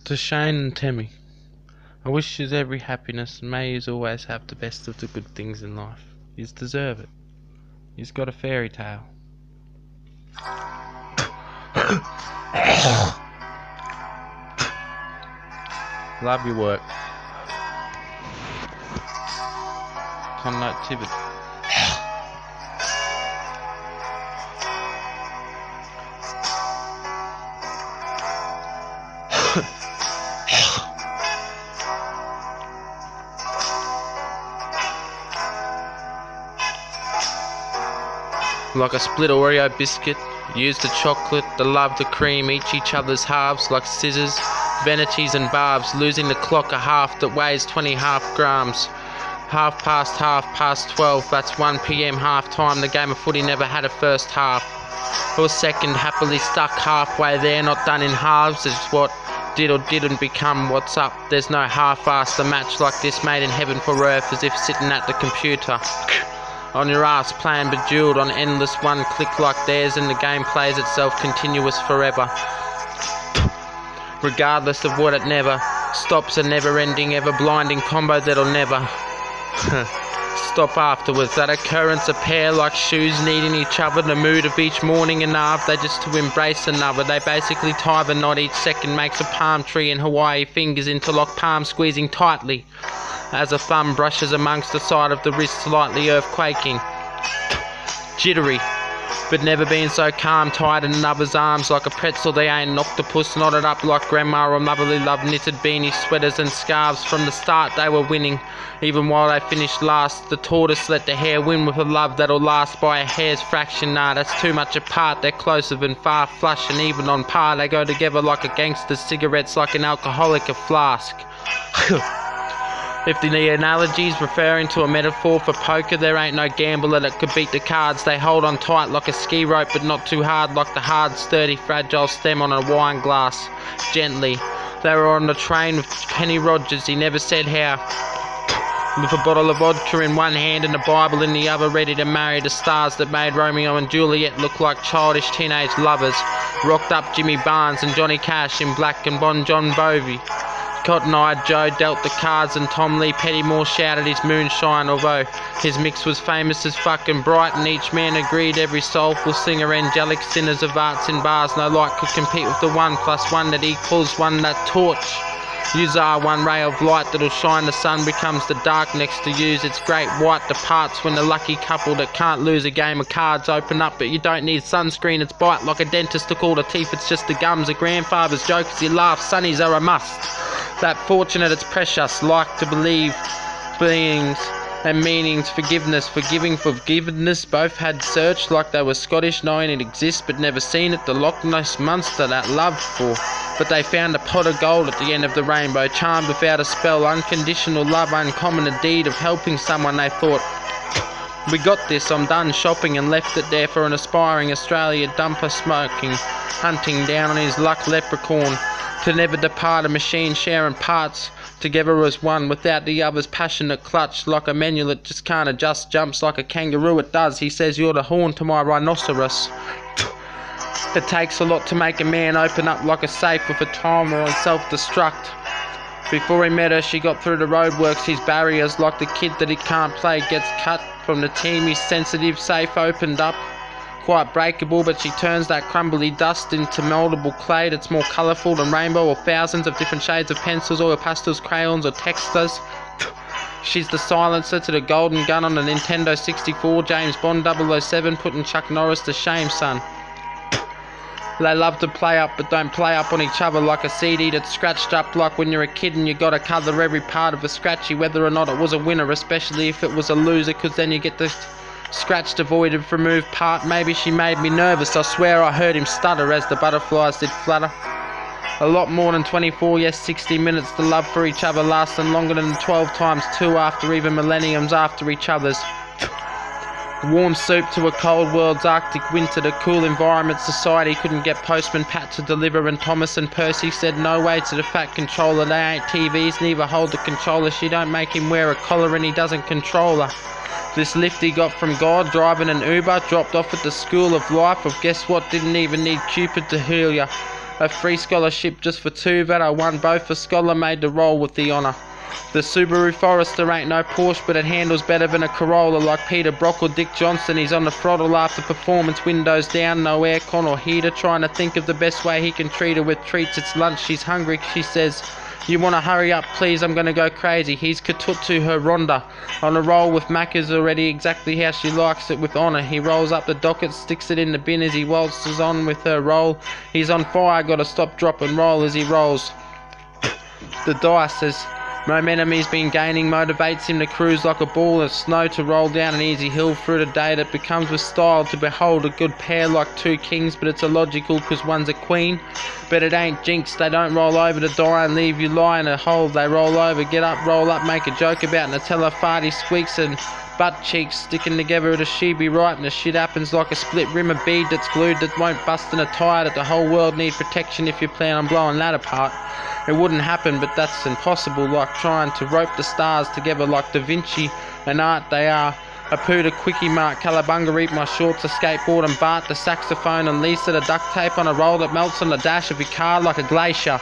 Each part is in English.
To Shane and Tammy, I wish yous every happiness and may yous always have the best of the good things in life. Yous deserve it. Yous got a fairy tale. Love your work. Conote-tivet. Like a split Oreo biscuit, use the chocolate, the love, the cream, each other's halves like scissors, vanities and barbs, losing the clock a half that weighs 20 half grams. Half past 12, that's 1 PM half time. The game of footy never had a first half or second, happily stuck halfway there, not done in halves. It's what did or didn't become what's up. There's no half-assed. A match like this made in heaven for earth, as if sitting at the computer on your ass playing Bejeweled on endless one click like theirs, and the game plays itself continuous forever, regardless of what it never stops. A never-ending, ever-blinding combo that'll never stop afterwards. That occurrence, a pair like shoes needing each other, the mood of each morning and after, they just to embrace another. They basically tie the knot, each second makes a palm tree in Hawaii, fingers interlock, palms squeezing tightly as a thumb brushes amongst the side of the wrist, slightly earthquaking, jittery, but never been so calm, tied in another's arms like a pretzel. They ain't an octopus, knotted up like grandma or motherly love, knitted beanie sweaters and scarves. From the start they were winning, even while they finished last. The tortoise let the hare win with a love that'll last by a hair's fraction. Nah, that's too much apart. They're closer than far, flush and even on par. They go together like a gangster's cigarettes, like an alcoholic a flask. If the analogy's referring to a metaphor for poker, there ain't no gambler that could beat the cards. They hold on tight like a ski rope, but not too hard, like the hard, sturdy, fragile stem on a wine glass. Gently. They were on the train with Kenny Rogers, he never said how. With a bottle of vodka in one hand and a Bible in the other, ready to marry the stars that made Romeo and Juliet look like childish teenage lovers. Rocked up Jimmy Barnes and Johnny Cash in black and Bon John Bovi. Cotton-eyed Joe dealt the cards and Tom Lee Pettymore shouted his moonshine, although his mix was famous as fucking bright, and each man agreed every soulful singer, angelic sinners of arts in bars, no light could compete with the 1+1 that equals one. That torch yous are, one ray of light that'll shine, the sun becomes the dark next to yous. It's great white departs when the lucky couple that can't lose a game of cards open up, but you don't need sunscreen. It's bite like a dentist took all the teeth, it's just the gums. A grandfather's joke as he laughs, sunnies are a must. That fortunate, it's precious, like to believe beings and meanings, forgiveness, forgiveness, both had searched like they were Scottish, knowing it exists but never seen it, the Loch Ness Monster that loved for. But they found a pot of gold at the end of the rainbow, charmed without a spell, unconditional love, uncommon, a deed of helping someone. They thought, we got this, I'm done shopping, and left it there for an aspiring Australia dumper, smoking, hunting down on his luck leprechaun. To never depart, a machine sharing parts together as one, without the other's passionate clutch, like a manual it just can't adjust, jumps like a kangaroo it does. He says you're the horn to my rhinoceros. It takes a lot to make a man open up like a safe with a timer on self-destruct. Before he met her, she got through the roadworks, his barriers, like the kid that he can't play gets cut from the team. His sensitive safe opened up, quite breakable, but she turns that crumbly dust into moldable clay that's more colourful than rainbow or thousands of different shades of pencils, oil pastels, crayons or textures. She's the silencer to the golden gun on the Nintendo 64, James Bond 007 putting Chuck Norris to shame, son. They love to play up but don't play up on each other, like a CD that's scratched up, like when you're a kid and you gotta cover every part of a scratchy, whether or not it was a winner, especially if it was a loser, cause then you get the scratched, avoided, removed part. Maybe she made me nervous, I swear I heard him stutter as the butterflies did flutter. A lot more than 24, yes 60 minutes, the love for each other lasting longer than 12 times 2 after, even millenniums after each other's. Warm soup to a cold world's Arctic winter, the cool environment society couldn't get Postman Pat to deliver, and Thomas and Percy said no way to the fat controller. They ain't TVs, neither hold the controller. She don't make him wear a collar and he doesn't control her. This lift he got from God, driving an Uber, dropped off at the school of life of guess what, didn't even need Cupid to heal ya. A free scholarship just for TIVet. I won both for scholar, made the roll with the honour. The Subaru Forester ain't no Porsche, but it handles better than a Corolla. Like Peter Brock or Dick Johnson, he's on the throttle after performance, windows down, no aircon or heater, trying to think of the best way he can treat her with treats. It's lunch, she's hungry, she says, "You want to hurry up, please, I'm going to go crazy." He's katut to her Rhonda, on a roll with Macca's already exactly how she likes it with honour. He rolls up the docket, sticks it in the bin as he waltzes on with her roll. He's on fire, gotta stop, drop and roll as he rolls the dice as momentum he's been gaining motivates him to cruise like a ball of snow, to roll down an easy hill through the day that becomes with style, to behold a good pair like two kings, but it's illogical because one's a queen. But it ain't jinx, they don't roll over to die and leave you lie in a hole. They roll over, get up, roll up, make a joke about Nutella, farty squeaks and butt cheeks sticking together. Does she be right? And the shit happens like a split rim of bead that's glued that won't bust in a tire, that the whole world need protection if you plan on blowing that apart. It wouldn't happen, but that's impossible, like trying to rope the stars together like Da Vinci and art they are. A poo to Quickie Mart, Cowabunga eat my shorts, a skateboard and Bart, the saxophone and Lisa, the duct tape on a roll that melts on the dash of your car like a glacier.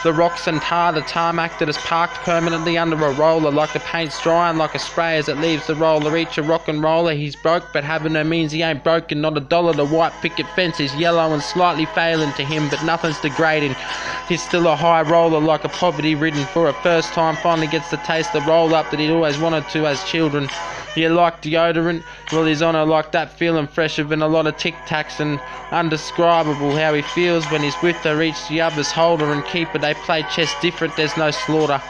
The rocks and tar, the tarmac that is parked permanently under a roller, like the paint's drying like a spray as it leaves the roller. Each a rock and roller, he's broke, but having no means he ain't broken, not a dollar. The white picket fence is yellow and slightly failing to him, but nothing's degrading. He's still a high roller, like a poverty-ridden, for a first time finally gets to taste the roll-up that he'd always wanted to as children. You like deodorant? Well, he's on her like that, feeling fresher than a lot of Tic Tacs, and undescribable how he feels when he's with her. Each the other's holder and keeper, they play chess different, there's no slaughter.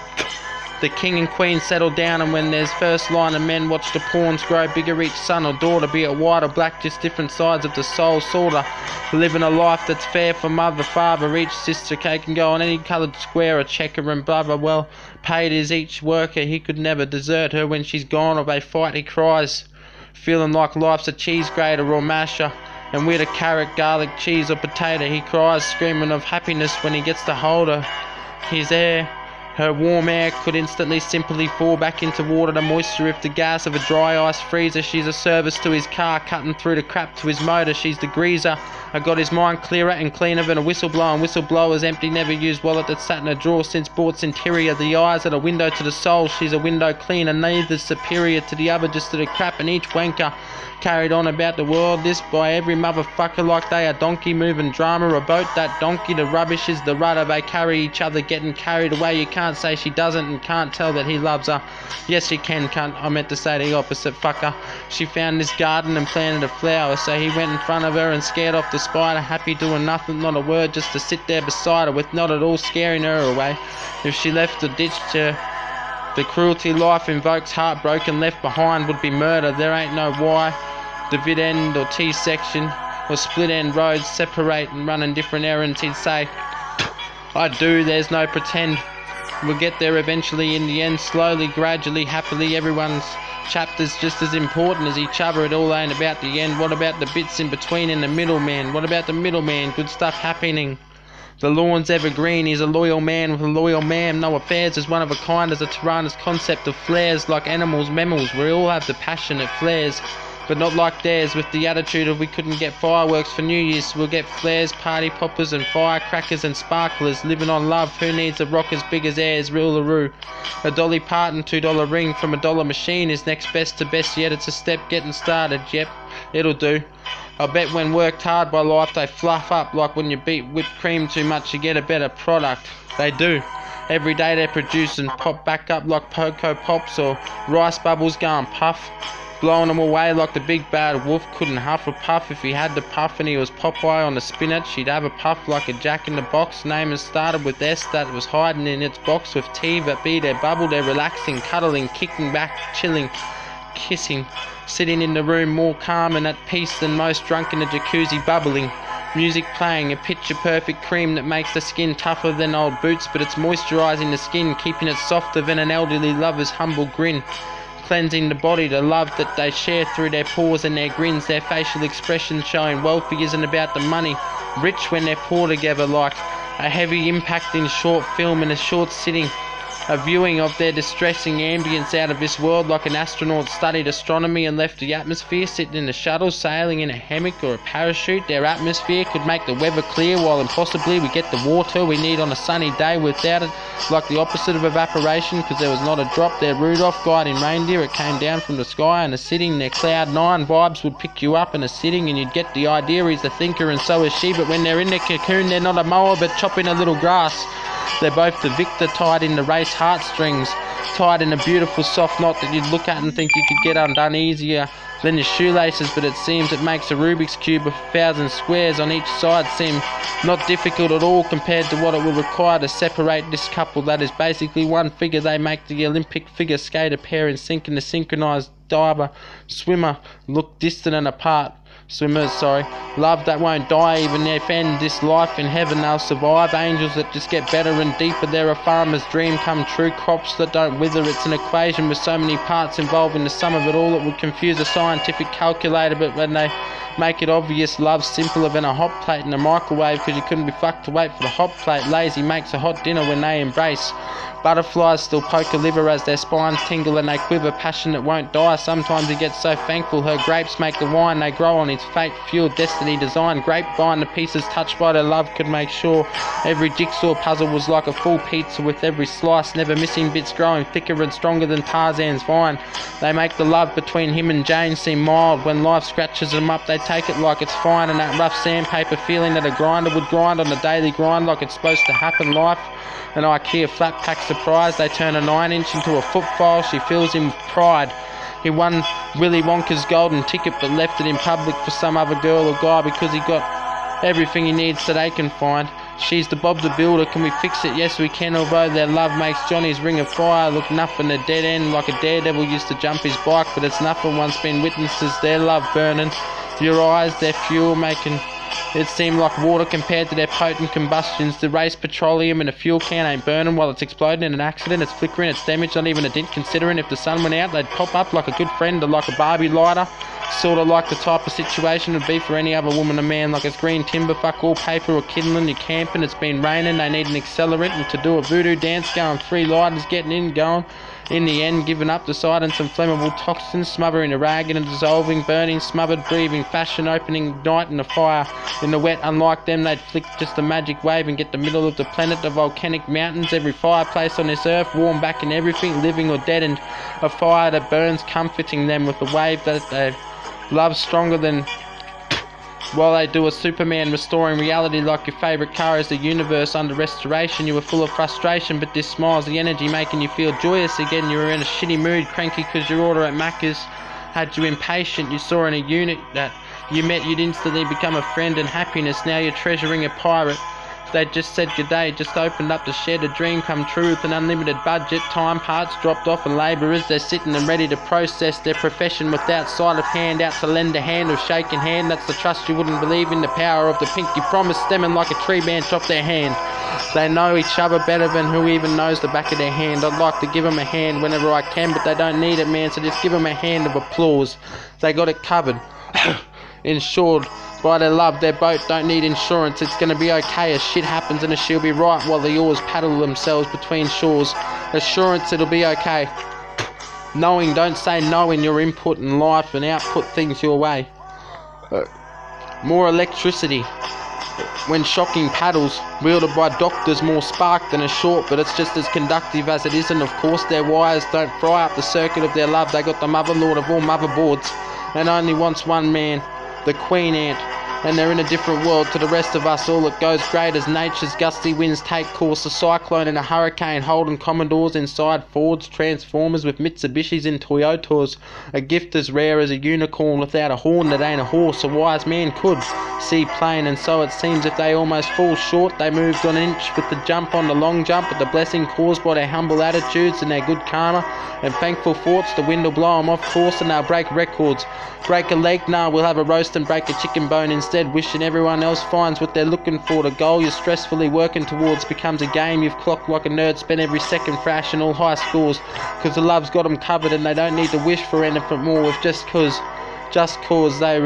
The king and queen settle down, and when there's first line of men watch the pawns grow bigger, each son or daughter, be it white or black, just different sides of the soul sorta. Living a life that's fair for mother, father, each sister cake can go on any coloured square, a checker and brother. Well paid is each worker, he could never desert her when she's gone, or they fight, he cries, feeling like life's a cheese grater or masher. And with a carrot, garlic, cheese or potato, he cries, screaming of happiness when he gets to hold her. He's there. Her warm air could instantly simply fall back into water to moisture if the gas of a dry ice freezer. She's a service to his car, cutting through the crap to his motor. She's the greaser. I got his mind clearer and cleaner than a whistleblower. Whistleblower's empty, never used wallet that sat in a drawer since bought's interior. The eyes are a window to the soul. She's a window cleaner, neither superior to the other, just to the crap, and each wanker carried on about the world, this by every motherfucker like they a donkey, moving drama, a boat. That donkey, the rubbish is the rudder. They carry each other, getting carried away. You can't say she doesn't, and can't tell that he loves her. Yes, she can, cunt. I meant to say the opposite, fucker. She found this garden and planted a flower, so he went in front of her and scared off the spider, happy doing nothing, not a word, just to sit there beside her, with not at all scaring her away. If she left the ditch to the cruelty life invokes, heartbroken, left behind would be murder. There ain't no why. Divid end or T section or split end roads separate and running different errands. He'd say, I do, there's no pretend. We'll get there eventually in the end, slowly, gradually, happily. Everyone's chapter's just as important as each other. It all ain't about the end. What about the bits in between and the middleman? What about the middleman? Good stuff happening. The lawn's evergreen, he's a loyal man with a loyal man. No affairs is one of a kind as a Tirana's concept of flares. Like animals, mammals, we all have the passion that flares, but not like theirs, with the attitude of we couldn't get fireworks for New Year's, so we'll get flares, party poppers and firecrackers and sparklers. Living on love, who needs a rock as big as theirs? Rule-a-roo. A Dolly Parton $2 ring from a dollar machine is next best to best yet. It's a step getting started, yep, it'll do. I bet when worked hard by life they fluff up, like when you beat whipped cream too much you get a better product. They do. Every day they produce and pop back up like Poco Pops or rice bubbles going puff, blowing them away like the big bad wolf couldn't huff a puff. If he had the puff and he was Popeye on the spinach, he'd have a puff like a Jack in the Box. Name and started with S that was hiding in its box with T, but B they're bubble, they're relaxing, cuddling, kicking back, chilling, kissing, sitting in the room more calm and at peace than most, drunk in a jacuzzi bubbling. Music playing, a picture perfect cream that makes the skin tougher than old boots, but it's moisturising the skin, keeping it softer than an elderly lover's humble grin. Cleansing the body, the love that they share through their pores and their grins, their facial expressions showing wealthy isn't about the money, rich when they're poor together, like a heavy impact in short film in a short sitting. a viewing of their distressing ambience out of this world, like an astronaut studied astronomy and left the atmosphere, sitting in a shuttle, sailing in a hammock or a parachute. Their atmosphere could make the weather clear, while impossibly we get the water we need on a sunny day without it, like the opposite of evaporation, because there was not a drop. Their Rudolph guiding reindeer, it came down from the sky, and a sitting, their cloud nine vibes would pick you up in a sitting, and you'd get the idea he's a thinker and so is she. But when they're in their cocoon, they're not a mower but chopping a little grass. They're both the victor, tied in the race heartstrings, tied in a beautiful soft knot that you'd look at and think you could get undone easier than your shoelaces, but it seems it makes a Rubik's Cube of 1,000 squares on each side seem not difficult at all compared to what it will require to separate this couple. That is basically one figure. They make the Olympic figure skater pair in sync, and the synchronized diver swimmer look distant and apart. Swimmers, love that won't die, even if end this life in heaven they'll survive. Angels that just get better and deeper, they're a farmer's dream come true. Crops that don't wither, it's an equation with so many parts involving the sum of it all. It would confuse a scientific calculator, but when they make it obvious, love's simpler than a hot plate in a microwave, because you couldn't be fucked to wait for the hot plate. Lazy makes a hot dinner when they embrace. Butterflies still poke a liver as their spines tingle and they quiver. Passion that won't die. Sometimes he gets so thankful her grapes make the wine. They grow on his fate, fueled destiny design. Grapevine, the pieces touched by their love could make sure every jigsaw puzzle was like a full pizza with every slice, never missing bits, growing thicker and stronger than Tarzan's vine. They make the love between him and Jane seem mild. When life scratches them up, they take it like it's fine, and that rough sandpaper feeling that a grinder would grind on a daily grind like it's supposed to happen. Life, an IKEA flat pack surprise. They turn a 9-inch into a footfile. She fills him with pride. He won Willy Wonka's golden ticket but left it in public for some other girl or guy because he got everything he needs so they can find. She's the Bob the Builder. Can we fix it? Yes we can, although their love makes Johnny's ring of fire look nothing, a dead end, like a daredevil used to jump his bike, but it's nothing. Once been witnesses their love burning. Your eyes, their fuel, making it seem like water compared to their potent combustions. The race petroleum in a fuel can ain't burning while it's exploding in an accident. It's flickering, it's damaged, not even a dent, considering if the sun went out they'd pop up like a good friend or like a Barbie lighter. Sort of like the type of situation would be for any other woman or man, like it's green timber, fuck all paper or kindling. You're camping, it's been raining, they need an accelerant, and to do a voodoo dance going 3 lighters, getting in, going. In the end, giving up, deciding some flammable toxins, smothering a rag in a dissolving, burning, smothered, breathing fashion, opening, igniting a fire. In the wet, unlike them, they'd flick just a magic wave and get the middle of the planet, the volcanic mountains, every fireplace on this earth, warm back in everything, living or dead, and a fire that burns, comforting them with a wave that they love stronger than... While they do a Superman restoring reality like your favourite car is the universe under restoration. You were full of frustration, but this smile's the energy making you feel joyous again. You were in a shitty mood, cranky because your order at Macca's had you impatient. You saw in a unit that you met, you'd instantly become a friend and happiness. Now you're treasuring a pirate. They just said good day, just opened up the shed, a dream come true with an unlimited budget. Time parts dropped off and labourers, they're sitting and ready to process their profession without sleight of hand, out to lend a hand or shaking hand. That's the trust you wouldn't believe in, the power of the pinky promise stemming like a tree branch off their hand. They know each other better than who even knows the back of their hand. I'd like to give them a hand whenever I can, but they don't need it, man, so just give them a hand of applause. They got it covered. Insured by their love, their boat don't need insurance. It's gonna be okay as shit happens, and she'll be right while the oars paddle themselves between shores. Assurance it'll be okay. Knowing, don't say no in your input in life and output things your way. More electricity when shocking paddles, wielded by doctors, more spark than a short, but it's just as conductive as it is, and of course their wires don't fry up the circuit of their love. They got the mother lord of all motherboards, and only wants one man, the queen ant, and they're in a different world to the rest of us. All that goes great as nature's gusty winds take course, a cyclone and a hurricane holding Commodores inside Fords, Transformers with Mitsubishis and Toyotas, a gift as rare as a unicorn without a horn that ain't a horse. A wise man could see plain, and so it seems if they almost fall short, they moved on an inch with the jump on the long jump, but the blessing caused by their humble attitudes and their good karma and thankful thoughts, the wind will blow them off course and they'll break records. Break a leg? Nah, we'll have a roast and break a chicken bone instead, wishing everyone else finds what they're looking for. The goal you're stressfully working towards becomes a game you've clocked like a nerd, spent every second thrashing all high scores, cause the love's got them covered and they don't need to wish for anything more, with just cause they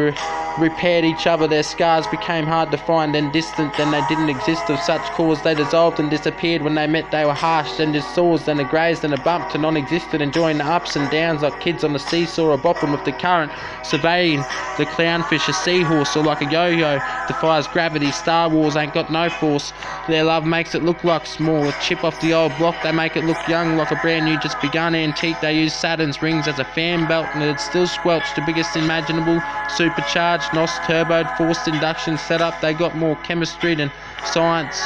repaired each other. Their scars became hard to find and distant, then they didn't exist of such cause. They dissolved and disappeared. When they met they were harsh, then just sores, then a graze, then a bump to non-existent, enjoying the ups and downs like kids on the seesaw or bopping with the current, surveying the clownfish, a seahorse, or like a yo-yo, defies gravity. Star Wars ain't got no force. Their love makes it look like small, a chip off the old block. They make it look young, like a brand new just begun antique. They use Saturn's rings as a fan belt, and it's still squelched, the biggest imaginable, supercharged, NOS turboed, forced induction setup. They got more chemistry than science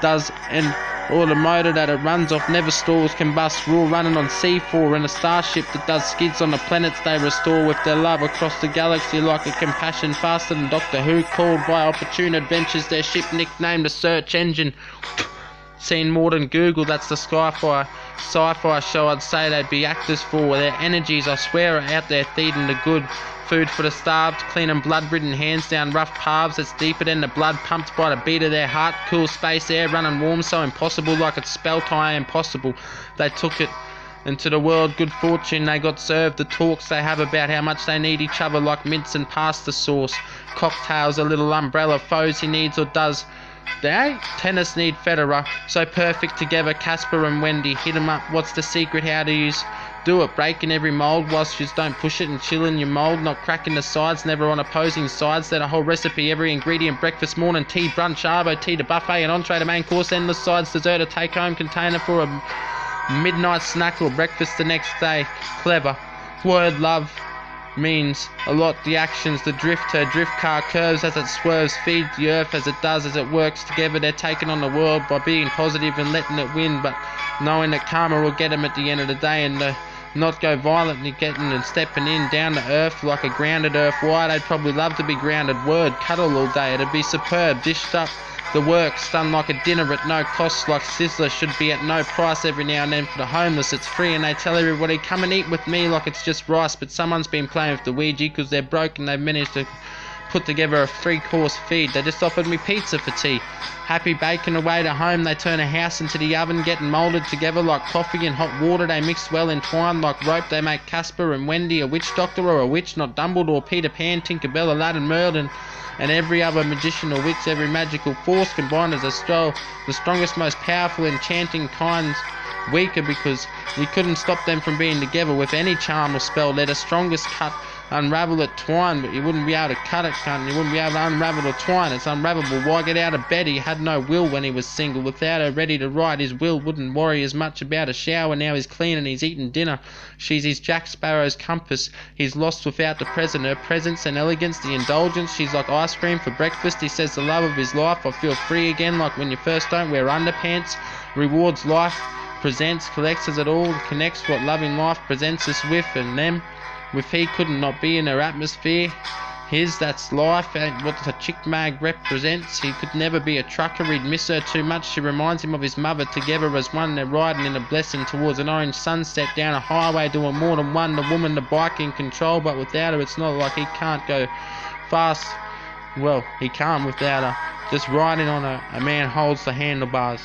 does, and automotor that it runs off never stalls, combust, raw, running on C4, and a starship that does skids on the planets they restore with their love across the galaxy like a compassion, faster than Doctor Who, called by opportune adventures. Their ship nicknamed a search engine, seen more than Google. That's the sci-fi show I'd say they'd be actors for. Their energies, I swear, are out there feeding the good. Food for the starved, clean and blood-ridden hands down rough paths that's deeper than the blood pumped by the beat of their heart. Cool space air running warm, so impossible, like it's spelt I impossible. They took it into the world, good fortune they got served. The talks they have about how much they need each other like mince and pasta sauce. Cocktails, a little umbrella, foes he needs or does. They tennis need Federer, so perfect together. Casper and Wendy, hit 'em up. What's the secret? How do you do it? Breaking every mold whilst you just don't push it and chill in your mold. Not cracking the sides, never on opposing sides. That a whole recipe, every ingredient, breakfast, morning, tea, brunch, arbo, tea to buffet, an entree to main course, endless sides, dessert, a take-home container for a midnight snack or breakfast the next day. Clever. Word love means a lot. The actions, the drift, her drift car curves as it swerves, feeds the earth as it does, as it works together. They're taking on the world by being positive and letting it win, but knowing that karma will get them at the end of the day, and not go violently getting and stepping in down to earth like a grounded earth. Why? They'd probably love to be grounded. Word, cuddle all day, it'd be superb. Dished up the works, done like a dinner at no cost, like Sizzler should be at no price every now and then. For the homeless it's free, and they tell everybody come and eat with me like it's just rice. But someone's been playing with the Ouija because they're broke and they've managed to put together a 3-course feed. They just offered me pizza for tea. Happy baking away to home, they turn a house into the oven, getting moulded together like coffee and hot water. They mix well entwined like rope. They make Casper and Wendy a witch doctor or a witch, not Dumbledore, Peter Pan, Tinkerbell, Aladdin, Merlin, and every other magician or witch. Every magical force combined as the strongest, most powerful, enchanting kinds weaker, because you couldn't stop them from being together with any charm or spell. They're the strongest cut, unravel it, twine, but you wouldn't be able to cut it, cunt. You wouldn't be able to unravel the twine. It's unravelable. Why get out of bed? He had no will when he was single. Without her ready to write his will, wouldn't worry as much about a shower. Now he's clean and he's eating dinner. She's his Jack Sparrow's compass. He's lost without the present. Her presence and elegance, the indulgence. She's like ice cream for breakfast. He says the love of his life. I feel free again, like when you first don't wear underpants. Rewards life presents, collects as it all, connects what loving life presents us with and them. With he couldn't not be in her atmosphere. His, that's life, and what the chick mag represents. He could never be a trucker, he'd miss her too much. She reminds him of his mother, together as one. They're riding in a blessing towards an orange sunset down a highway, doing more than one. The woman, the bike in control, but without her it's not like he can't go fast. Well, he can't without her. Just riding on her, a man holds the handlebars.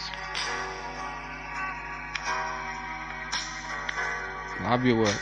Love your work.